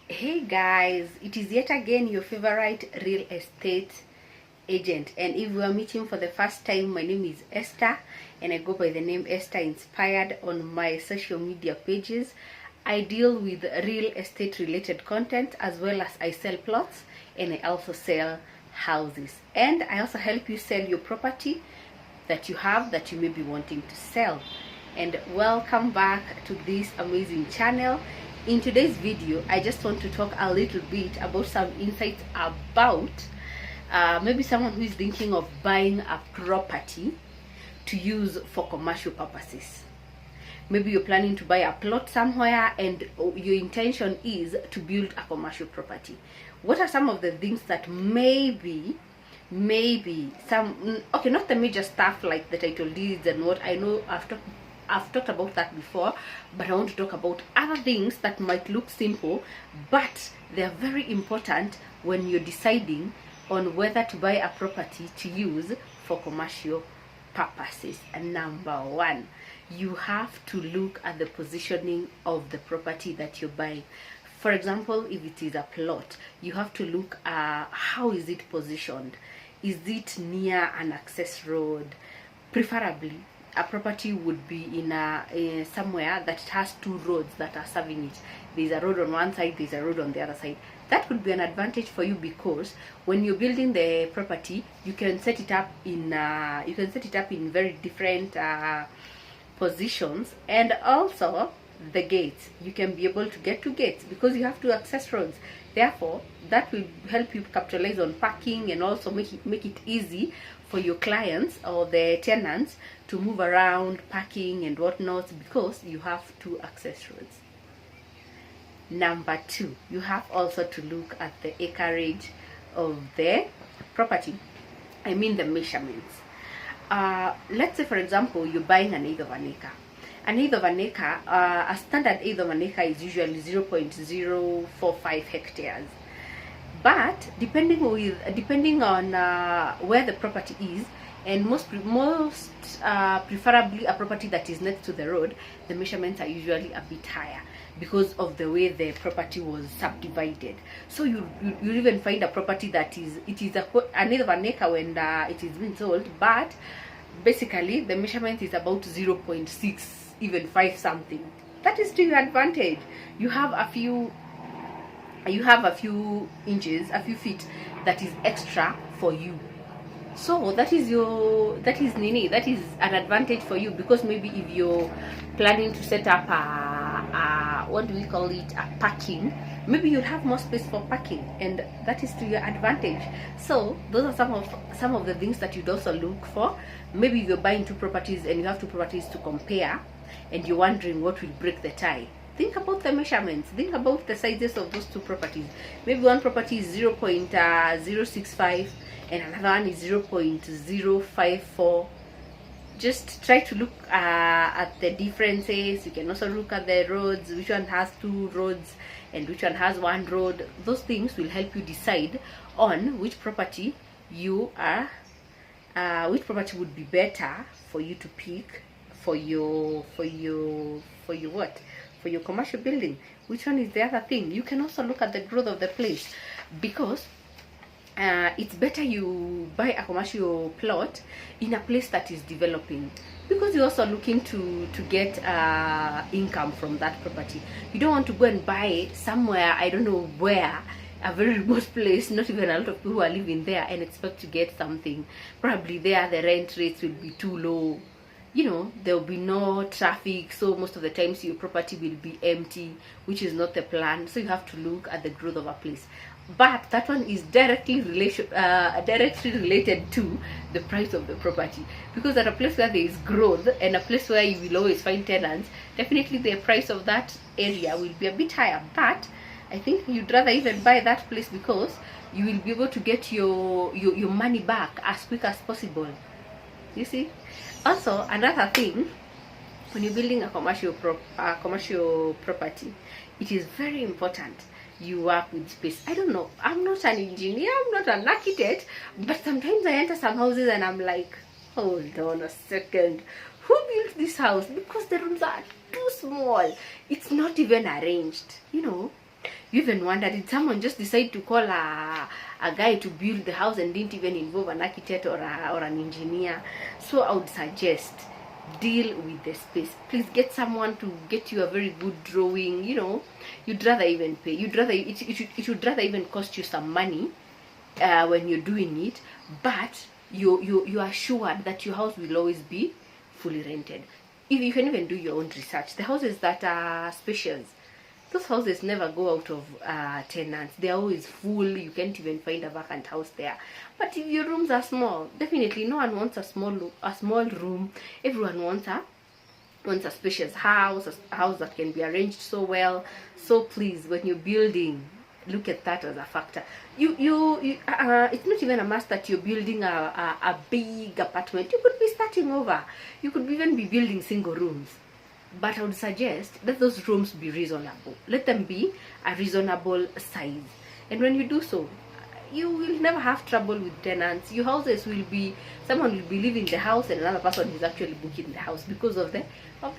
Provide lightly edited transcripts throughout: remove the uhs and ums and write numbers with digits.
Hey guys, it is yet again your favorite real estate agent, and if we are meeting for the first time, my name is Esther and I go by the name Esther Inspired on my social media pages. I deal with real estate related content as well as I sell plots and I also sell houses, and I also help you sell your property that you have that you may be wanting to sell. And welcome back to this amazing channel. In today's video, I just want to talk a little bit about some insights about maybe someone who is thinking of buying a property to use for commercial purposes. Maybe you're planning to buy a plot somewhere and your intention is to build a commercial property. What are some of the things that maybe some, okay, not the major stuff like the title deeds and what I know I've talked about that before, but I want to talk about other things that might look simple, but they are very important when you're deciding on whether to buy a property to use for commercial purposes. And number one, you have to look at the positioning of the property that you're buying. For example, if it is a plot, you have to look at how is it positioned. Is it near an access road? Preferably a property would be in somewhere that has two roads that are serving it. There's a road on one side, there's a road on the other side. That could be an advantage for you, because when you're building the property, you can set it up in very different positions. And also the gates, you can be able to get to gates because you have two access roads. Therefore, that will help you capitalize on parking and also make it easy for your clients or the tenants to move around, parking and whatnot, because you have two access roads. Number two, you have also to look at the acreage of the property. I mean the measurements. Let's say, for example, you're buying an eighth of an acre. An eighth of an acre, a standard eighth of an acre is usually 0.045 hectares. But depending on where the property is, and most preferably a property that is next to the road, the measurements are usually a bit higher because of the way the property was subdivided. So you even find a property that is an eighth of an acre when it is being sold, but basically the measurement is about 0.6, even 5 something. That is to your advantage. You have a few inches, a few feet that is extra for you. So that is an advantage for you, because maybe if you're planning to set up a parking, maybe you'll have more space for parking, and that is to your advantage. So those are some of the things that you'd also look for. Maybe if you're buying two properties and you have two properties to compare and you're wondering what will break the tie, think about the measurements. Think about the sizes of those two properties. Maybe one property is 0.065 and another one is 0.054. Just try to look at the differences. You can also look at the roads, which one has two roads and which one has one road. Those things will help you decide on which property would be better for you to pick for your commercial building. Which one is the other thing? You can also look at the growth of the place, because it's better you buy a commercial plot in a place that is developing, because you're also looking to get income from that property. You don't want to go and buy somewhere, I don't know where, a very remote place, not even a lot of people who are living there, and expect to get something. Probably there the rent rates will be too low. There will be no traffic, so most of the times your property will be empty, which is not the plan. So you have to look at the growth of a place. But that one is directly related to the price of the property, because at a place where there is growth and a place where you will always find tenants, definitely the price of that area will be a bit higher. But I think you'd rather even buy that place, because you will be able to get your money back as quick as possible. You see? Also, another thing, when you're building a commercial property, it is very important you work with space. I don't know, I'm not an engineer, I'm not an architect, but sometimes I enter some houses and I'm like, hold on a second, who built this house? Because the rooms are too small. It's not even arranged, You even wonder, did someone just decide to call a guy to build the house and didn't even involve an architect or an engineer? So I would suggest, deal with the space. Please get someone to get you a very good drawing. You know, you'd rather even pay. It would rather even cost you some money when you're doing it, but you are assured that your house will always be fully rented. If you can even do your own research, the houses that are spacious, those houses never go out of tenants. They're always full. You can't even find a vacant house there. But if your rooms are small, definitely no one wants a small room. Everyone wants a spacious house, a house that can be arranged so well. So please, when you're building, look at that as a factor. It's not even a must that you're building a big apartment. You could be starting over. You could even be building single rooms. But I would suggest that those rooms be reasonable. Let them be a reasonable size. And when you do so, you will never have trouble with tenants. Your houses will be, someone will be living in the house and another person is actually booking the house because of the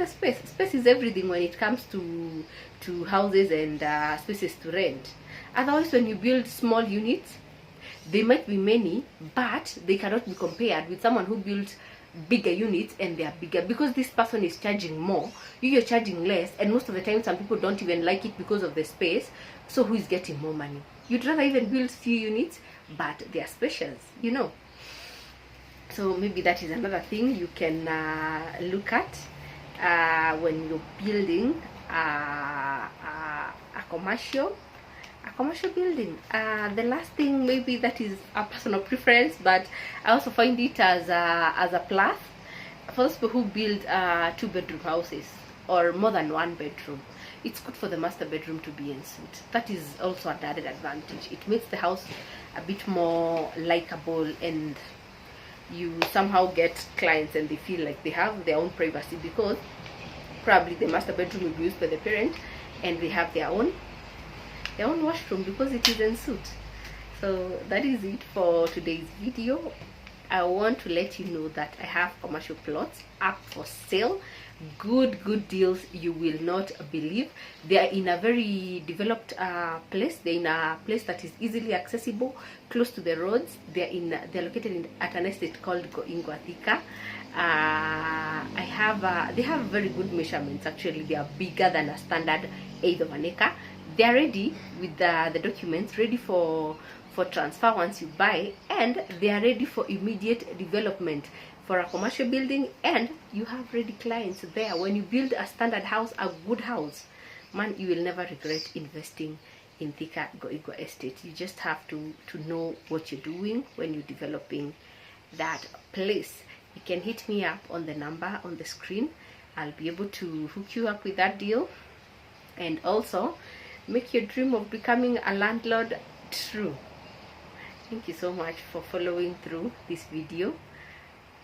space. Space is everything when it comes to houses and spaces to rent. Otherwise, when you build small units, they might be many, but they cannot be compared with someone who builds bigger units and they are bigger, because this person is charging more, you're charging less, and most of the time some people don't even like it because of the space. So who is getting more money? You'd rather even build few units, but they are spacious, you know. So maybe that is another thing you can look at when you're building a commercial building. The last thing, maybe that is a personal preference, but I also find it as a plus for those people who build 2-bedroom houses or more than 1 bedroom. It's good for the master bedroom to be en suite. That is also an added advantage. It makes the house a bit more likable, and you somehow get clients and they feel like they have their own privacy, because probably the master bedroom will be used by the parent and they have their own washroom because it is en suite. So that is it for today's video. I want to let you know that I have commercial plots up for sale. Good deals you will not believe. They are in a very developed place. They're in a place that is easily accessible, close to the roads. They're located at an estate called Thika. They have very good measurements. Actually, they are bigger than a standard 1/8 of an acre. They are ready with the documents, ready for transfer once you buy, and they are ready for immediate development for a commercial building, and you have ready clients there. When you build a standard house, a good house, man, you will never regret investing in Thika Goigwa Estate. You just have to know what you're doing when you're developing that place. You can hit me up on the number on the screen. I'll be able to hook you up with that deal, and also make your dream of becoming a landlord true. Thank you so much for following through this video.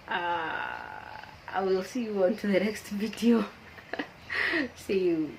I will see you on to the next video. See you.